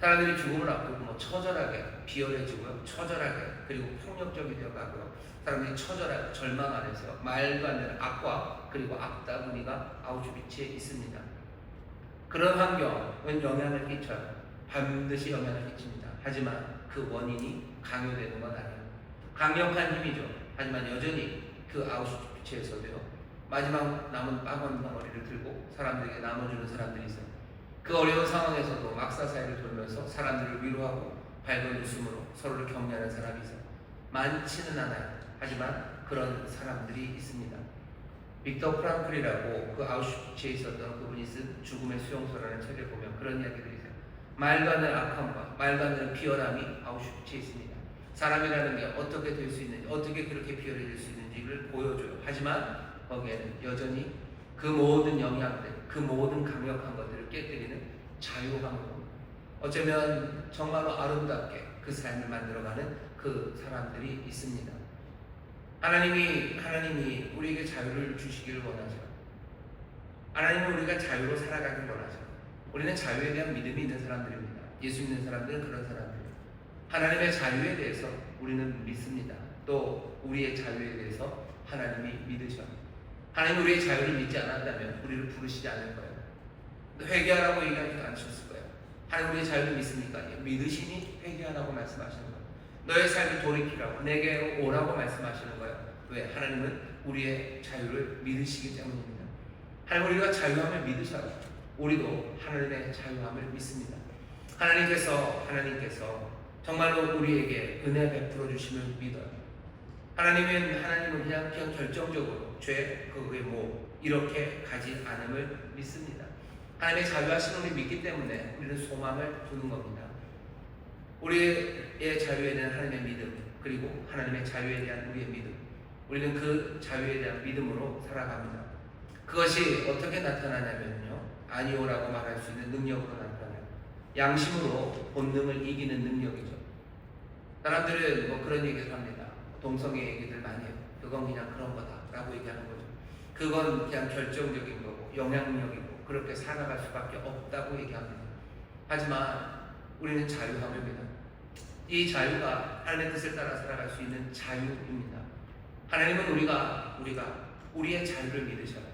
사람들이 죽음을 앞두고 처절하게 비열해지고요. 처절하게 그리고 폭력적이 되어가고요. 사람들이 처절하게 절망 안에서 말도 안 되는 악과 그리고 악다구니가 아우슈비츠에 있습니다. 그런 환경은 영향을 끼쳐요. 반드시 영향을 끼칩니다. 하지만 그 원인이 강요되는 건 아니에요. 강력한 힘이죠. 하지만 여전히 그 아우슈비츠에서도요. 마지막 남은 빵원 덩어리를 들고 사람들에게 나눠주는 사람들이 있어요. 그 어려운 상황에서도 막사사이를 돌면서 사람들을 위로하고 밝은 웃음으로 서로를 격려하는 사람이 있어요. 많지는 않아요. 하지만 그런 사람들이 있습니다. 빅터 프랑클이라고 그 아우슈비츠에 있었던 그분이 쓴 죽음의 수용소라는 책을 보면 그런 이야기들이 있어요. 말도 안 되는 악함과 말도 안 되는 비열함이 아우슈비츠에 있습니다. 사람이라는 게 어떻게 될 수 있는지, 어떻게 그렇게 비열해질 수 있는지를 보여줘요. 하지만 거기에는 여전히 그 모든 영향들, 그 모든 강력한 것들을 깨뜨리는 자유함으로 어쩌면 정말로 아름답게 그 삶을 만들어가는 그 사람들이 있습니다. 하나님이 우리에게 자유를 주시기를 원하죠. 하나님은 우리가 자유로 살아가길 원하죠. 우리는 자유에 대한 믿음이 있는 사람들입니다. 예수 믿는 사람들은 그런 사람들이에요. 하나님의 자유에 대해서 우리는 믿습니다. 또 우리의 자유에 대해서 하나님이 믿으셔. 하나님 우리의 자유를 믿지 않았다면 우리를 부르시지 않을 거예요. 회개하라고 얘기하지도 않으셨을 거예요. 하나님 우리의 자유를 믿습니까? 믿으시니 회개하라고 말씀하시는 거예요. 너의 삶을 돌이키라고 내게 오라고 말씀하시는 거예요. 왜? 하나님은 우리의 자유를 믿으시기 때문입니다. 하나님 우리가 자유함을 믿으셔요. 우리도 하나님의 자유함을 믿습니다. 하나님께서 정말로 우리에게 은혜 베풀어 주심을 믿어요. 하나님은 그냥 결정적으로 이렇게 가지 않음을 믿습니다. 하나님의 자유하신 우리 믿기 때문에 우리는 소망을 두는 겁니다. 우리의 자유에 대한 하나님의 믿음, 그리고 하나님의 자유에 대한 우리의 믿음, 우리는 그 자유에 대한 믿음으로 살아갑니다. 그것이 어떻게 나타나냐면요, 아니오라고 말할 수 있는 능력으로 나타나요. 양심으로 본능을 이기는 능력이죠. 사람들은 그런 얘기를 합니다. 동성애 얘기들 많이 해요. 그건 그냥 그런 거다라고 얘기하는 거죠. 그건 그냥 결정적인 거고 영향력이고 그렇게 살아갈 수밖에 없다고 얘기합니다. 하지만 우리는 자유함입니다. 이 자유가 하나님의 뜻을 따라 살아갈 수 있는 자유입니다. 하나님은 우리의 자유를 믿으셔요.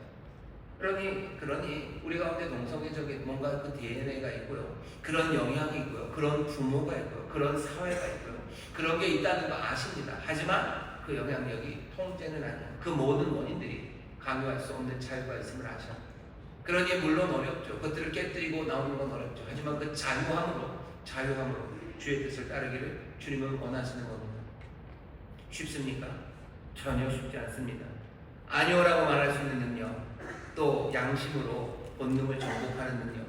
그러니 우리 가운데 동성애적인 뭔가 그 DNA가 있고요. 그런 영향이 있고요. 그런 부모가 있고요. 그런 사회가 있고요. 그런 게 있다는 거 아십니다. 하지만 그 영향력이 통제는 아니에요. 그 모든 원인들이 강요할 수 없는 자유가 있음을 아셔요. 그러니 물론 어렵죠. 그것들을 깨뜨리고 나오는 건 어렵죠. 하지만 그 자유함으로 주의 뜻을 따르기를 주님은 원하시는 겁니다. 쉽습니까? 전혀 쉽지 않습니다. 아니오라고 말할 수 있는 능력, 또 양심으로 본능을 정복하는 능력,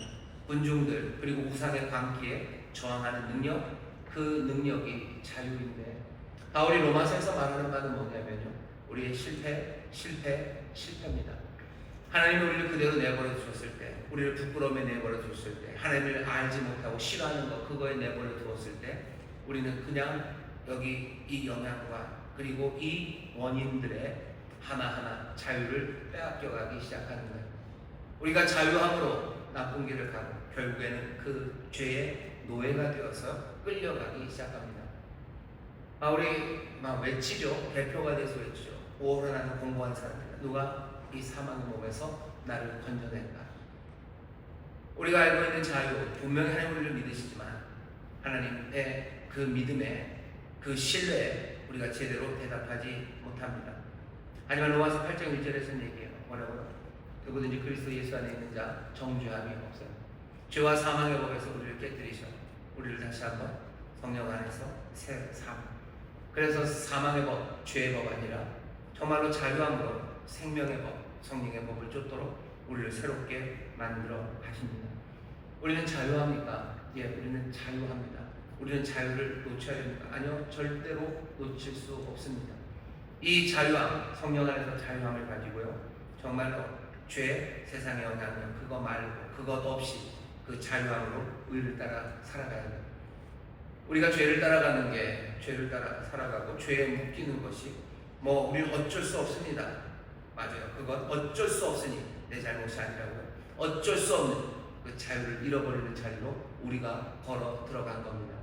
군중들 그리고 우상의 광기에 저항하는 능력, 그 능력이 자유인데 바울이 로마서에서 말하는 바는 뭐냐면요, 우리의 실패입니다. 하나님이 우리를 그대로 내버려 두셨을 때, 우리를 부끄러움에 내버려 두셨을 때, 하나님을 알지 못하고 싫어하는 것 그거에 내버려 두었을 때 우리는 그냥 여기 이 영향과 그리고 이 원인들의 하나하나 자유를 빼앗겨가기 시작하는 거예요. 우리가 자유함으로 나쁜 길을 가고 결국에는 그 죄의 노예가 되어서 끌려가기 시작합니다. 바울이 외치죠. 대표가 돼서 외치죠. 오호라 나는 공고한 사람이다. 누가 이 사망의 몸에서 나를 건져낸다. 우리가 알고 있는 자유, 분명히 하나님 우리를 믿으시지만 하나님의 그 믿음에 그 신뢰에 우리가 제대로 대답하지 못합니다. 하지만 로마서 8장 1절에서는 얘기해요. 뭐라고요? 누구든지 그리스도 예수 안에 있는 자 정죄함이 없어요. 죄와 사망의 법에서 우리를 깨뜨리셔 우리를 다시 한번 성령 안에서 새 삶. 그래서 사망의 법, 죄의 법 아니라 정말로 자유함으로 생명의 법, 성령의 법을 쫓도록 우리를 새롭게 만들어 가십니다. 우리는 자유합니까? 예, 우리는 자유합니다. 우리는 자유를 놓쳐야 됩니까? 아니요, 절대로 놓칠 수 없습니다. 이 자유함, 성령 안에서 자유함을 가지고요, 정말로 죄, 세상의 영향력, 그거 말고, 그것 없이 그 자유함으로 의를 따라 살아가야 돼요. 우리가 죄를 따라가는 게, 죄를 따라 살아가고, 죄에 묶이는 것이, 우리는 어쩔 수 없습니다. 맞아요. 그건 어쩔 수 없으니 내 잘못이 아니라고요. 어쩔 수 없는 그 자유를 잃어버리는 자리로 우리가 걸어 들어간 겁니다.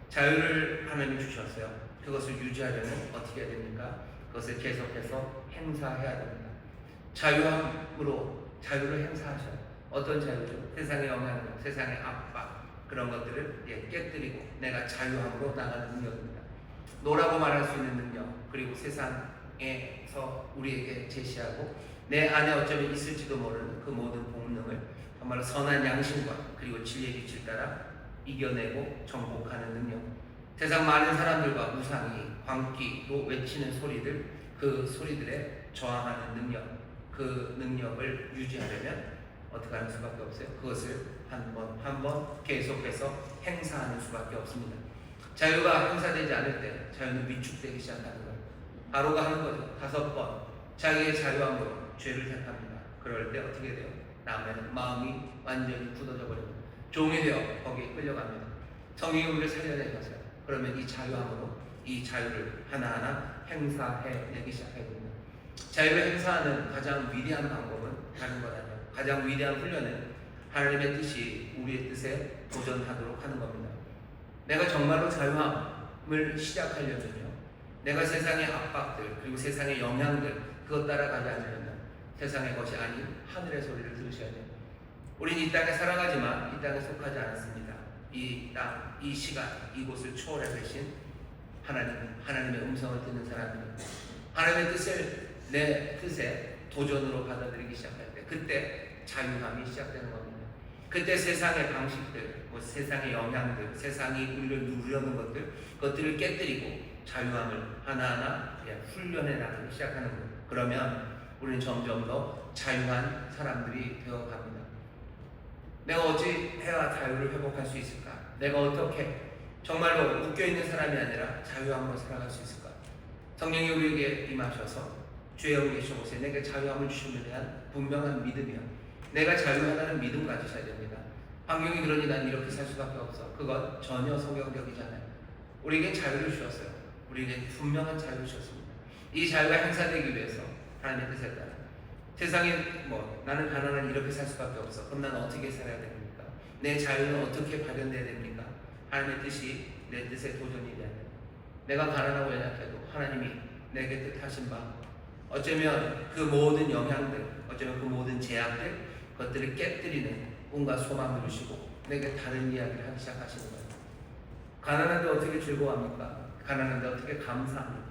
자유를 하나님이 주셨어요. 그것을 유지하려면 어떻게 해야 됩니까? 그것을 계속해서 행사해야 됩니다. 자유함으로 자유를 행사하셔요. 어떤 자유죠? 세상의 영향력, 세상의 압박, 그런 것들을 깨뜨리고 내가 자유함으로 나가는 능력입니다. 노라고 말할 수 있는 능력, 그리고 세상에서 우리에게 제시하고 내 안에 어쩌면 있을지도 모르는 그 모든 본능을 정말로 선한 양심과 그리고 진리의 빛을 따라 이겨내고 정복하는 능력. 세상 많은 사람들과 우상이 광기로 외치는 소리들, 그 소리들에 저항하는 능력, 그 능력을 유지하려면 어떻게 하는 수밖에 없어요? 그것을 한 번 계속해서 행사하는 수밖에 없습니다. 자유가 행사되지 않을 때 자유는 위축되기 시작하는 거예요. 바로가 하는 거죠. 5번 자기의 자유함으로 죄를 택합니다. 그럴 때 어떻게 돼요? 다음에는 마음이 완전히 굳어져 버립니다. 종이 되어 거기에 끌려갑니다. 성령이 우리를 살려내셨어요. 그러면 이 자유함으로 이 자유를 하나하나 행사해내기 시작해야 됩니다. 자유를 행사하는 가장 위대한 방법은 다른 것 아니에요. 가장 위대한 훈련은 하나님의 뜻이 우리의 뜻에 도전하도록 하는 겁니다. 내가 정말로 자유함을 시작하려면요, 내가 세상의 압박들 그리고 세상의 영향들 그것 따라가지 않으려면 세상의 것이 아닌 하늘의 소리를 들으셔야 돼요. 우리는 이 땅에 살아가지만 이 땅에 속하지 않았습니다. 이 땅, 이 시간, 이곳을 초월해 계신 하나님의 음성을 듣는 사람입니다. 하나님의 뜻을 내 뜻에 도전으로 받아들이기 시작할 때 그때 자유함이 시작되는 겁니다. 그때 세상의 방식들, 세상의 영향들, 세상이 우리를 누르려는 그것들을 깨뜨리고 자유함을 하나하나 훈련해 나가기 시작하는 거예요. 그러면 우리는 점점 더 자유한 사람들이 되어갑니다. 내가 어찌 해야 자유를 회복할 수 있을까? 내가 어떻게 정말로 묶여있는 사람이 아니라 자유함으로 살아갈 수 있을까? 성령이 우리에게 임하셔서 주의 영이 계셔보세요. 내게 자유함을 주심에 대한 분명한 믿음이요. 내가 자유하다는 믿음 가지셔야 됩니다. 환경이 그러니 난 이렇게 살 수밖에 없어. 그건 전혀 성경적이잖아요. 우리에게 자유를 주셨어요. 우리에게 분명한 자유를 주셨습니다. 이 자유가 행사되기 위해서 하나님의 뜻에 따라 세상에 나는 가난한 이렇게 살 수밖에 없어. 그럼 난 어떻게 살아야 됩니까? 내 자유는 어떻게 발현돼야 됩니까? 하나님의 뜻이 내 뜻에 도전이 돼야 돼요. 내가 가난하고 연약해도 하나님이 내게 뜻하신 바 어쩌면 그 모든 영향들, 어쩌면 그 모든 제약들, 그것들을 깨뜨리는 꿈과 소망을 주시고 내게 다른 이야기를 하기 시작하시는 거예요. 가난한데 어떻게 즐거워합니까? 가난한데 어떻게 감사합니까?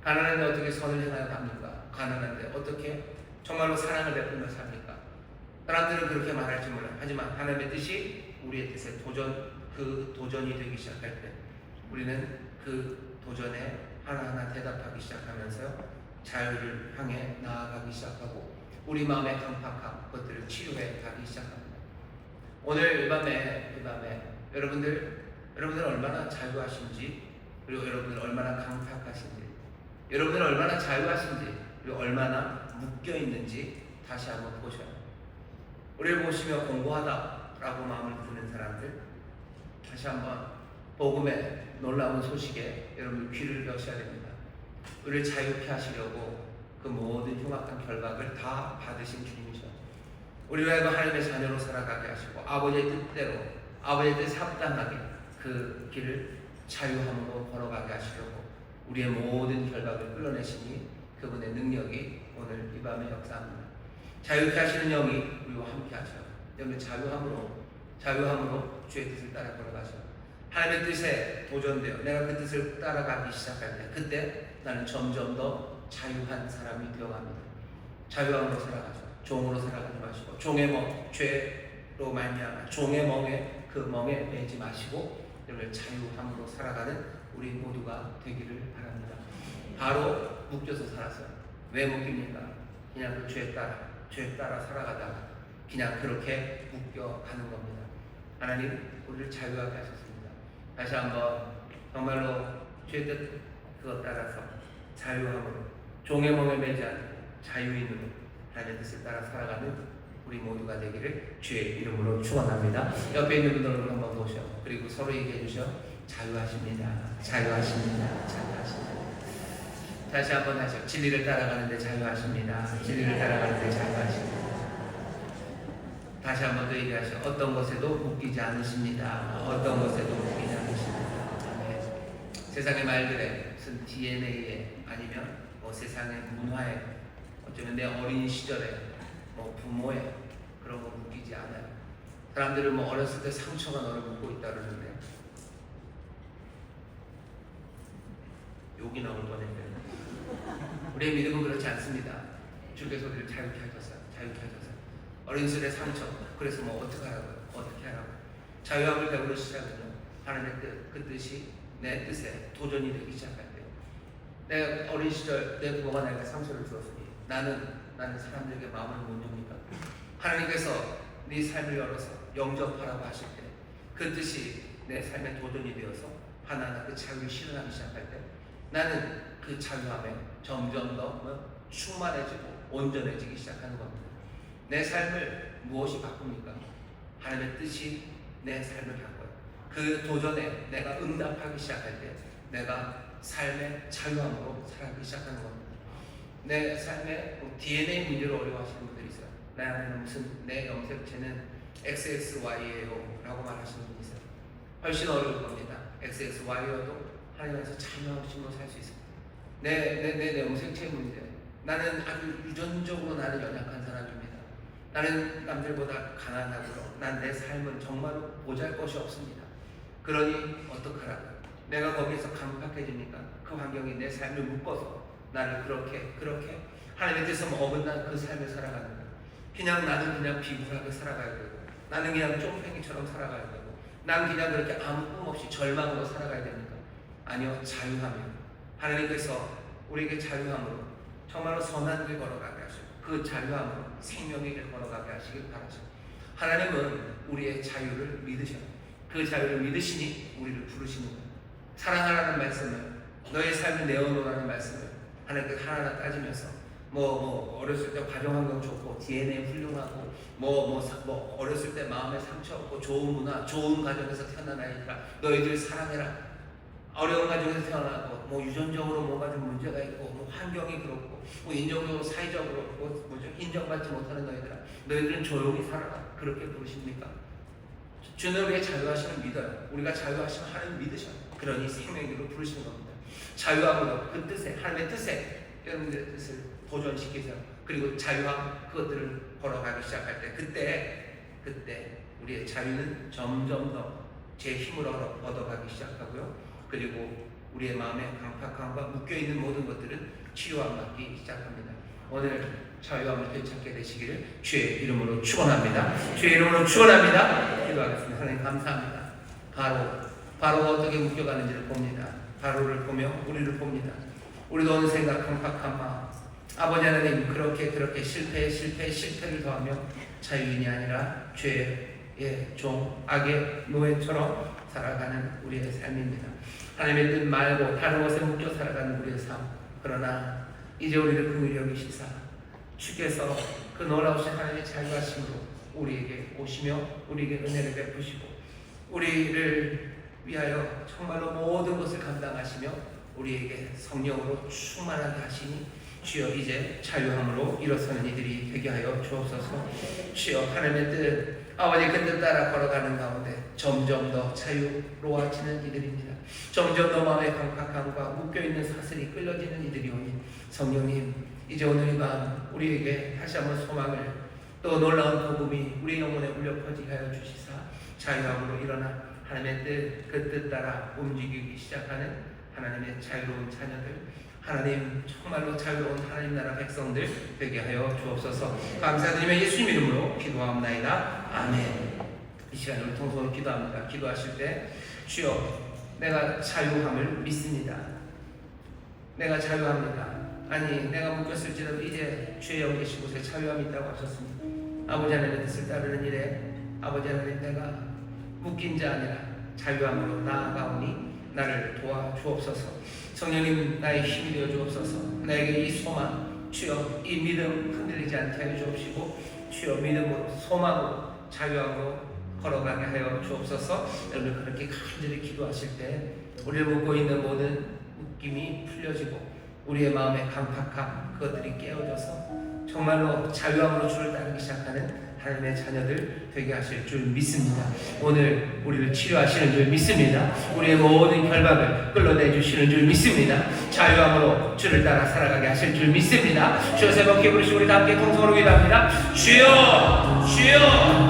가난한데 어떻게 선을 행하여 갑니까? 가난한데 어떻게 정말로 사랑을 베풀며 삽니까? 사람들은 그렇게 말할지 몰라요. 하지만 하나님의 뜻이 우리의 뜻에 그 도전이 되기 시작할 때 우리는 그 도전에 하나하나 대답하기 시작하면서요, 자유를 향해 나아가기 시작하고 우리 마음의 강팍함 그것들을 치유해 가기 시작합니다. 오늘 이 밤에 여러분들 얼마나 자유하신지, 그리고 여러분들 얼마나 강팍하신지, 여러분들 얼마나 자유하신지, 그리고 얼마나 묶여 있는지 다시 한번 보셔요. 우리를 보시며 공고하다라고 마음을 드는 사람들, 다시 한번 복음의 놀라운 소식에 여러분 귀를 여셔야 됩니다. 우리를 자유케 하시려고 그 모든 흉악한 결박을 다 받으신 주님이셔. 우리를 하나님의 자녀로 살아가게 하시고 아버지의 뜻대로, 아버지의 뜻에 합당하게 그 길을 자유함으로 걸어가게 하시려고 우리의 모든 결박을 끌어내시니 그분의 능력이 오늘 이 밤에 역사합니다. 자유케 하시는 영이 우리와 함께 하셔요. 여러분 자유함으로 주의 뜻을 따라 걸어가셔요. 하나님의 뜻에 도전되어 내가 그 뜻을 따라가기 시작할 때 그때 나는 점점 더 자유한 사람이 되어갑니다. 자유함으로 살아가죠. 종으로 살아가지 마시고 종의 멍, 죄로 말미암아 종의 멍에 그 멍에 매지 마시고 여러분 자유함으로 살아가는 우리 모두가 되기를 바랍니다. 바로 묶여서 살았어요. 왜 묶입니까? 그냥 그 죄 따라 살아가다가 그냥 그렇게 묶여가는 겁니다. 하나님 우리를 자유하게 하셨습니다. 다시 한번 정말로 죄 뜻 그것 따라서 자유함으로 종의 몸에 매지 않고 자유인으로 하나님의 뜻을 따라 살아가는 우리 모두가 되기를 주의 이름으로 축원합니다. 옆에 있는 분들을 한번 보셔. 그리고 서로 얘기해 주셔. 자유하십니다. 자유하십니다. 자유하십니다. 다시 한번 하셔. 진리를 따라가는데 자유하십니다. 진리를 따라가는데 자유하십니다. 다시 한번 더 얘기하셔. 어떤 것에도 묶이지 않으십니다. 어떤 것에도 묶이지 않으십니다. 네. 세상의 말들에 무슨 DNA에 아니면 뭐 세상의 문화에 어쩌면 내 어린 시절에 뭐 부모에 그런 거 묶이지 않아요. 사람들은 뭐 어렸을 때 상처가 너를 묶고 있다 그러는데 욕이 나올 뻔했는데 우리의 믿음은 그렇지 않습니다. 주의 소리를 자유케 하셨어요. 자유케 하셨어요. 어린 시절의 상처 그래서 뭐 어떻게 하라고요? 어떻게 하라고? 자유함을 배우는 시작은요. 하나님의 뜻, 그 뜻이 내 뜻에 도전이 되기 시작할 때요. 내가 어린 시절 내 부모가 내게 상처를 주었으니 나는 사람들에게 마음을 못 엽니까? 하나님께서 네 삶을 열어서 영접하라고 하실 때 그 뜻이 내 삶에 도전이 되어서 하나하나 그 자유를 실현하기 시작할 때 나는 그 자유함에 점점 더 충만해지고 온전해지기 시작하는 겁니다. 내 삶을 무엇이 바꿉니까? 하나님의 뜻이 내 삶을 바꿔요. 그 도전에 내가 응답하기 시작할 때 내가 삶의 자유함으로 살아가기 시작하는 겁니다. 내 삶의 DNA 문제로 어려워하시는 분들이 있어요. 나는 무슨 내 염색체는 XXY예요 라고 말하시는 분이 있어요. 훨씬 어려울 겁니다. XXY여도 하나님께서 자유하심으로 살 수 있습니다. 내 염색체 문제. 나는 아주 유전적으로 나는 연약한 사람입니다. 나는 남들보다 가난하고 난 내 삶은 정말로 보잘것이 없습니다. 그러니 어떡하라고? 내가 거기에서 강팍해지니까 그 환경이 내 삶을 묶어서 나를 그렇게 하나님의 뜻을 어긋난 그 삶을 살아가는 거예요. 나는 그냥 비굴하게 살아가야 되고 나는 그냥 쫑팽이처럼 살아가야 되고 난 그냥 그렇게 아무 꿈 없이 절망으로 살아가야 됩니까? 아니요. 자유함이요. 하나님께서 우리에게 자유함으로 정말로 선한 길 걸어가게 하시고 그 자유함으로 생명의 길 걸어가게 하시길 바라죠. 하나님은 우리의 자유를 믿으셔요. 그 자유를 믿으시니 우리를 부르시는 거예요. 사랑하라는 말씀을 너의 삶을 내어놓으라는 말씀을 하나님께 하나하나 따지면서 어렸을 때 가정 환경 좋고 DNA 훌륭하고 어렸을 때 마음에 상처 없고 좋은 문화 좋은 가정에서 태어난 아이들아 너희들 사랑해라. 어려운 가정에서 태어나고 유전적으로 뭔가 좀 문제가 있고 환경이 그렇고 인종적으로 사회적으로 인정받지 못하는 너희들은 조용히 살아라. 그렇게 부르십니까? 주는 우리의 자유하심을 믿어요. 우리가 자유하심을 하나님 믿으셔요. 그러니 생명으로 부르시는 겁니다. 자유함으로 그 뜻에 하나님의 뜻에 여러분들의 뜻을 도전시키세요. 그리고 자유함 그것들을 걸어가기 시작할 때 그때 우리의 자유는 점점 더 제 힘으로 얻어가기 시작하고요. 그리고 우리의 마음에 강팍함과 묶여있는 모든 것들은 치유함 받기 시작합니다. 오늘 자유함을 되찾게 되시기를 주의 이름으로 축원합니다. 주의 이름으로 축원합니다. 기도하겠습니다. 하나님 감사합니다. 바로 어떻게 묶여가는지를 봅니다. 바로를 보며 우리를 봅니다. 우리도 어느 생각 강팍한 마음 아버지 하나님 그렇게 실패를 더하며 자유인이 아니라 죄의 종 악의 노예처럼 살아가는 우리의 삶입니다. 하나님의 뜻 말고 다른 것에 묶여 살아가는 우리의 삶. 그러나 이제 우리를 긍휼히 여기시사 주께서 그 놀라우신 하나님의 자유하심으로 우리에게 오시며 우리에게 은혜를 베푸시고 우리를 위하여 정말로 모든 것을 감당하시며 우리에게 성령으로 충만하게 하시니 주여 이제 자유함으로 일어서는 이들이 되게 하여 주옵소서. 주여 하나님의 뜻 아버지 그 뜻 따라 걸어가는 가운데 점점 더 자유로워지는 이들입니다. 점점 더 마음의 강팍함과 묶여있는 사슬이 끌려지는 이들이 오니 성령님 이제 오늘 이 밤 우리에게 다시 한번 소망을 또 놀라운 복음이 우리 영혼에 울려 퍼지게 하여 주시사 자유함으로 일어나 하나님의 뜻, 그 뜻 따라 움직이기 시작하는 하나님의 자유로운 자녀들, 하나님 정말로 자유로운 하나님 나라 백성들 되게 하여 주옵소서. 감사드리며 예수님 이름으로 기도하옵나이다. 아멘. 이 시간에 우리 통성으로 기도합니다. 기도하실 때 주여 내가 자유함을 믿습니다. 내가 자유합니다. 아니 내가 묶였을지라도 이제 주의 영 계신 곳에 자유함이 있다고 하셨습니다. 아버지 하나님의 뜻을 따르는 일에 아버지 하나님 내가 묶인 자 아니라 자유함으로 나아가오니 나를 도와주옵소서. 성령님 나의 힘이 되어 주옵소서. 나에게 이 소망 주여 이 믿음 흔들리지 않게 하여 주옵시고 주여 믿음으로 소망으로 자유함으로 걸어가게 하여 주옵소서. 여러분 그렇게 간절히 기도하실 때 우리를 묶고 있는 모든 묶임이 풀려지고 우리의 마음의 강팍함 그것들이 깨어져서 정말로 자유함으로 주를 따르기 시작하는 하나님의 자녀들 되게 하실 줄 믿습니다. 오늘 우리를 치료하시는 줄 믿습니다. 우리의 모든 결박을 끌어내주시는 줄 믿습니다. 자유함으로 주를 따라 살아가게 하실 줄 믿습니다. 주여 세 번 기부르시고 우리 다 함께 통성으로 기도합니다. 주여 주여